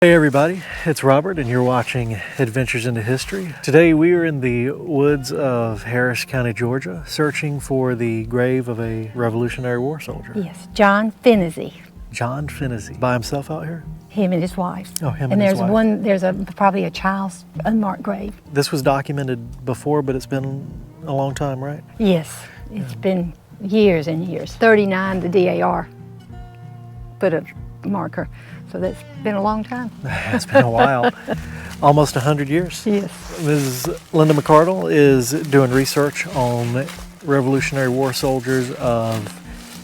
Hey everybody, it's Robert and you're watching Adventures into History. Today we are in the woods of Harris County, Georgia, searching for the grave of a Revolutionary War soldier. Yes, John Phinazee. John Phinazee. By himself out here? Him and his wife. Oh, him and his wife. There's probably a child's unmarked grave. This was documented before, but it's been a long time, right? Yes, it's been years and years. 39, the DAR put a marker. So that's been a long time. It's been a while. Almost 100 years. Yes. Mrs. Linda McCardle is doing research on Revolutionary War soldiers of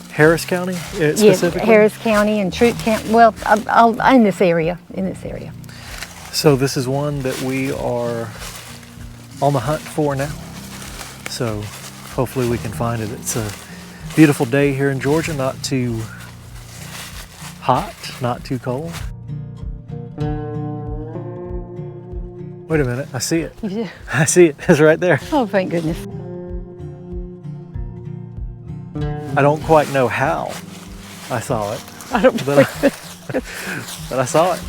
Harris County specifically? Yes, Harris County and Troop Camp. Well, in this area. So this is one that we are on the hunt for now. So hopefully we can find it. It's a beautiful day here in Georgia, not too hot, not too cold. Wait a minute, I see it. Yeah. I see it, it's right there. Oh, thank goodness. I don't quite know how I saw it, I don't but I saw it.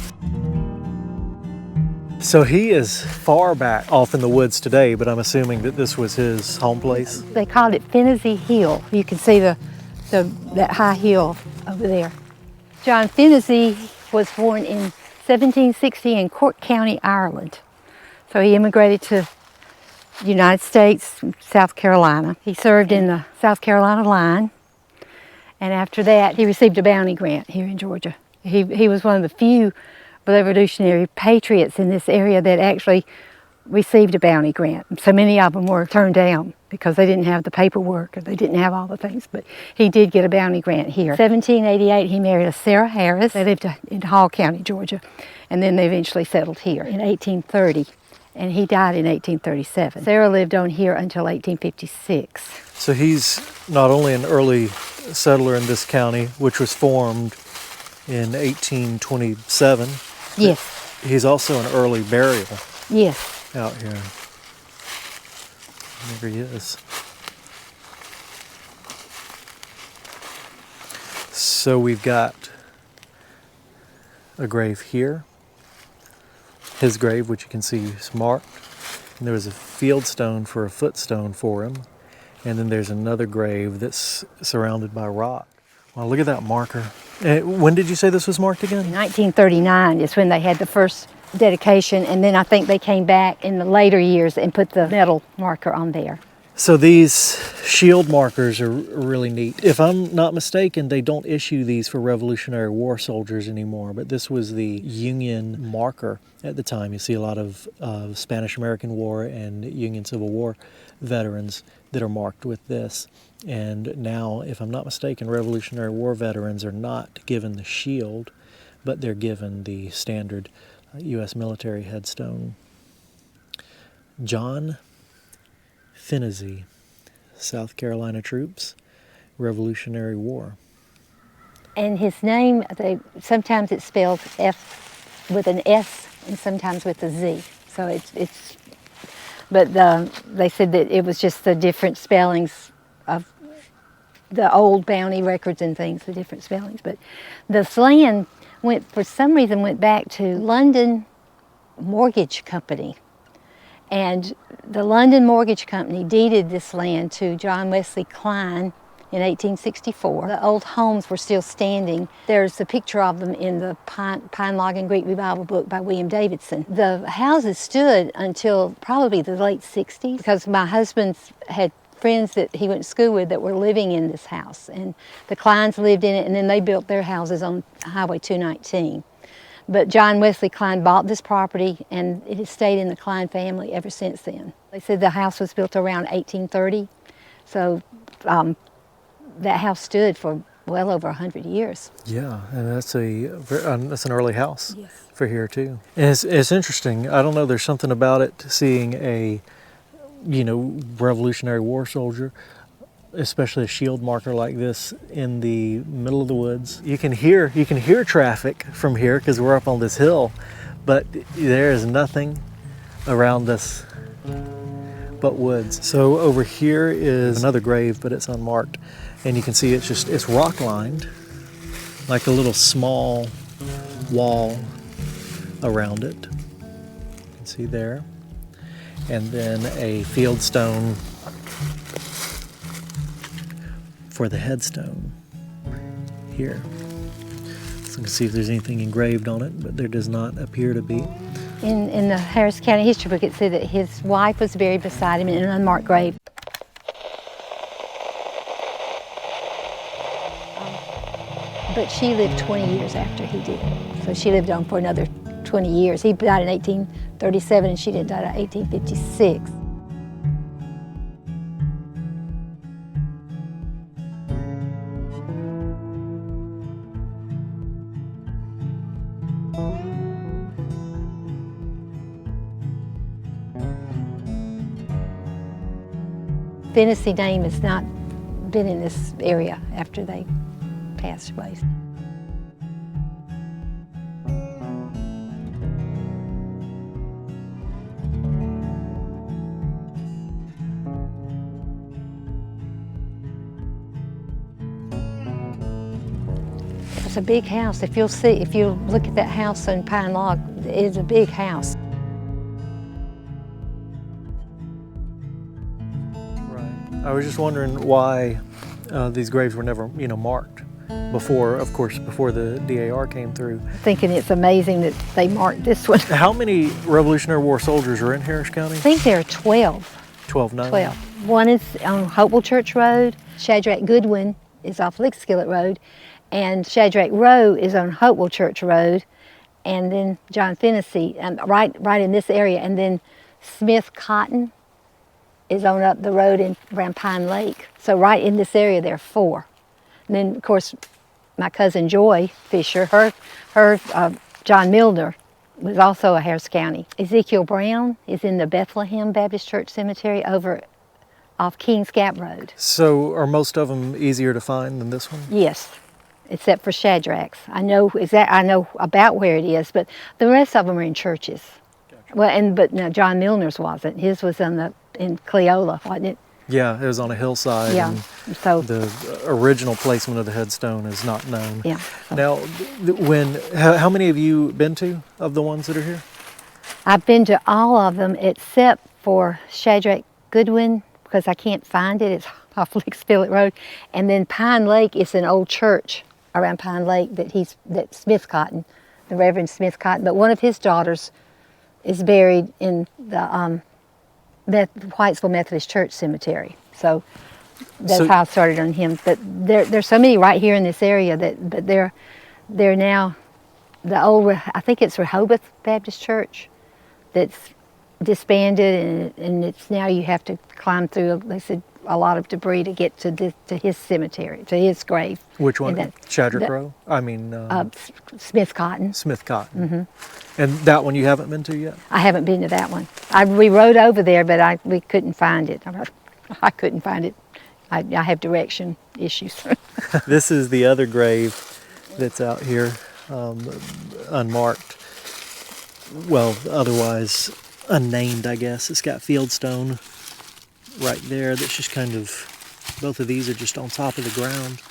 So he is far back off in the woods today, but I'm assuming that this was his home place. They called it Phinisee Hill. You can see that high hill over there. John Phinazee was born in 1760 in Cork County, Ireland. So he immigrated to the United States, South Carolina. He served in the South Carolina line, and after that he received a bounty grant here in Georgia. He was one of the few revolutionary patriots in this area that actually received a bounty grant. So many of them were turned down because they didn't have the paperwork or they didn't have all the things, but he did get a bounty grant here. 1788 he married a Sarah Harris. They lived in Hall County, Georgia, and then they eventually settled here in 1830, and he died in 1837. Sarah lived on here until 1856. So he's not only an early settler in this county, which was formed in 1827. Yes. He's also an early burial. Yes. Out here. There he is. So we've got a grave here. His grave, which you can see is marked. And there was a field stone for a footstone for him. And then there's another grave that's surrounded by rock. Wow, look at that marker. When did you say this was marked again? In 1939 is when they had the first dedication, and then I think they came back in the later years and put the metal marker on there. So these shield markers are really neat. If I'm not mistaken, they don't issue these for Revolutionary War soldiers anymore, but this was the Union marker at the time. You see a lot of Spanish-American War and Union Civil War veterans that are marked with this. And now, if I'm not mistaken, Revolutionary War veterans are not given the shield, but they're given the standard U.S. military headstone. John Phinazee, South Carolina troops, Revolutionary War. And his name, sometimes it's spelled F with an S and sometimes with a Z. So they said that it was just the different spellings of the old bounty records and things, the different spellings. But this land for some reason went back to London Mortgage Company. And the London Mortgage Company deeded this land to John Wesley Klein in 1864. The old homes were still standing. There's a picture of them in the Pine Log and Greek Revival book by William Davidson. The houses stood until probably the late 60s because my husband had friends that he went to school with that were living in this house, and the Kleins lived in it, and then they built their houses on Highway 219. But John Wesley Klein bought this property, and it has stayed in the Klein family ever since then. They said the house was built around 1830, so that house stood for well over 100 years. Yeah, and that's an early house. Yes. For here too. And it's interesting. I don't know. There's something about it, seeing a Revolutionary War soldier, especially a shield marker like this in the middle of the woods. You can hear traffic from here because we're up on this hill, but there is nothing around us but woods. So over here is another grave, but it's unmarked, and you can see it's rock lined, like a little small wall around it. You can see there. And then a field stone for the headstone here. So we can see if there's anything engraved on it, but there does not appear to be. In the Harris County history book, it said that his wife was buried beside him in an unmarked grave. But she lived 20 years after he did. So she lived on for another 20 years. He died in 1837 and she died in 1856. Phinisee name has not been in this area after they passed away. It's a big house. If you look at that house on Pine Log, it's a big house. I was just wondering why these graves were never, marked before the DAR came through. Thinking it's amazing that they marked this one. How many Revolutionary War soldiers are in Harris County? I think there are 12. 12 now? 12. One is on Hopewell Church Road. Shadrach Goodwin is off Lickskillet Road. And Shadrach Rowe is on Hopewell Church Road. And then John Phinazee, right in this area. And then Smith Cotton is on up the road around Pine Lake. So right in this area, there are 4. And then, of course, my cousin Joy Fisher, her John Milner was also a Harris County. Ezekiel Brown is in the Bethlehem Baptist Church Cemetery over off Kings Gap Road. So are most of them easier to find than this one? Yes, except for Shadrach's. I know about where it is, but the rest of them are in churches. Gotcha. Well, but no, John Milner's wasn't. His was in Cleola, wasn't it? Yeah, it was on a hillside. Yeah. And so the original placement of the headstone is not known. Yeah. So. Now, how many have you been to of the ones that are here? I've been to all of them except for Shadrach Goodwin because I can't find it. It's off Lickskillet Road, and then Pine Lake is an old church around Pine Lake that Smith Cotton, the Reverend Smith Cotton, but one of his daughters is buried in the Whitesville Methodist Church Cemetery. So that's how I started on him. But there's so many right here in this area but they're now the old, I think it's Rehoboth Baptist Church that's disbanded, and it's now you have to climb through, they said, a lot of debris to get to his cemetery, to his grave. Which one? Shadrach Rowe? Smith Cotton. Smith Cotton. Mm-hmm. And that one you haven't been to yet? I haven't been to that one. We rode over there, but we couldn't find it. I couldn't find it. I have direction issues. This is the other grave that's out here, unmarked. Well, otherwise unnamed, I guess. It's got fieldstone right there that's just kind of, both of these are just on top of the ground.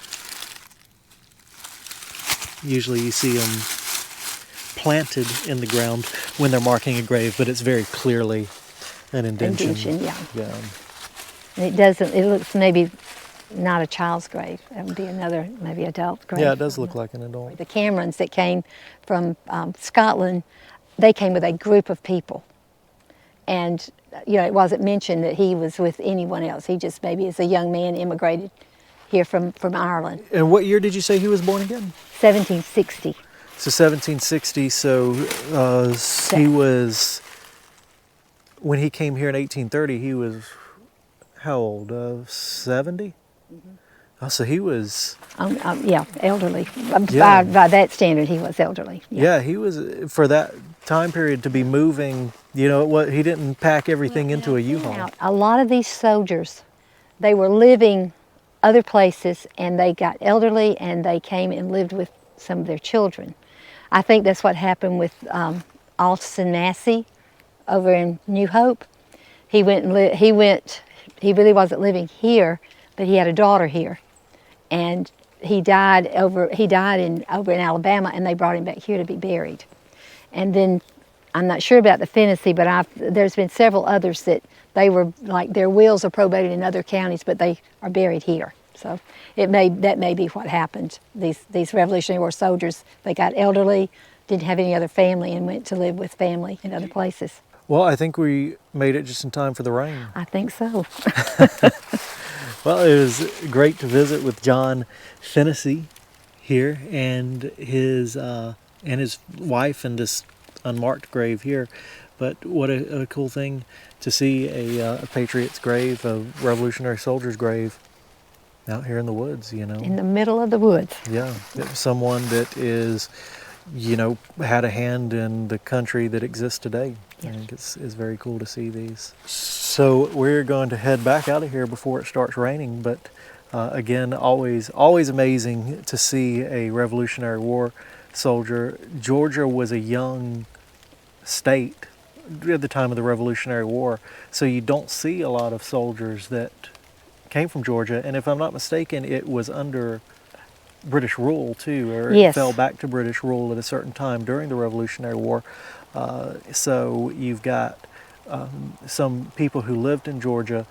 Usually you see them planted in the ground when they're marking a grave, but it's very clearly an indentation. Yeah. And it looks maybe not a child's grave. That would be another, maybe adult grave. Yeah, it does look like an adult. The Camerons that came from Scotland, they came with a group of people. And, it wasn't mentioned that he was with anyone else. He just maybe as a young man immigrated here from Ireland. And what year did you say he was born again? 1760. So 1760, so he was, when he came here in 1830, he was, how old, 70? Mm-hmm. Oh, so he was... elderly. Yeah. By that standard, he was elderly. Yeah, he was, for that time period to be moving, he didn't pack everything into a U-Haul. A lot of these soldiers, they were living other places, and they got elderly, and they came and lived with some of their children. I think that's what happened with Austin Massey over in New Hope. He really wasn't living here, but he had a daughter here. And he died over in Alabama, and they brought him back here to be buried. And then I'm not sure about the Phinisee, but there's been several others that they were like their wills are probated in other counties, but they are buried here. So that may be what happened. These Revolutionary War soldiers, they got elderly, didn't have any other family, and went to live with family in other places. Well, I think we made it just in time for the rain. I think so. Well, it was great to visit with John Phinazee here and his wife in this unmarked grave here. But what a cool thing to see a patriot's grave, a Revolutionary soldier's grave, out here in the woods, you know. In the middle of the woods. Yeah, someone that is, you know, had a hand in the country that exists today. Yes. I think it's very cool to see these. So we're going to head back out of here before it starts raining, but again, always amazing to see a Revolutionary War soldier. Georgia was a young state at the time of the Revolutionary War, so you don't see a lot of soldiers that came from Georgia, and if I'm not mistaken, it was under British rule too, or yes. It fell back to British rule at a certain time during the Revolutionary War. So you've got some people who lived in Georgia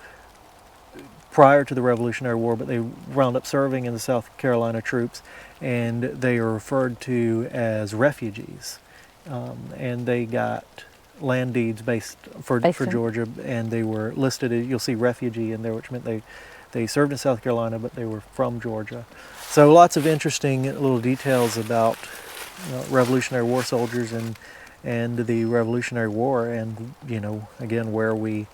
prior to the Revolutionary War, but they wound up serving in the South Carolina troops, and they are referred to as refugees. And they got land deeds based for Georgia, and they were listed, you'll see refugee in there, which meant they served in South Carolina, but they were from Georgia. So lots of interesting little details about Revolutionary War soldiers and the Revolutionary War, and you know, again, where we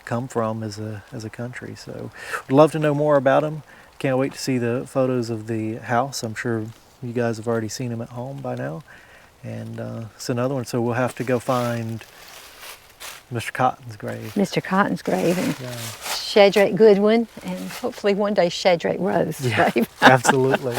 come from as a country. So would love to know more about them. Can't wait to see the photos of the house. I'm sure you guys have already seen them at home by now. And it's another one, so we'll have to go find Mr. Cotton's grave. Mr. Cotton's grave, and Shadrach Goodwin, and hopefully one day Shadrach Rose's grave. Absolutely.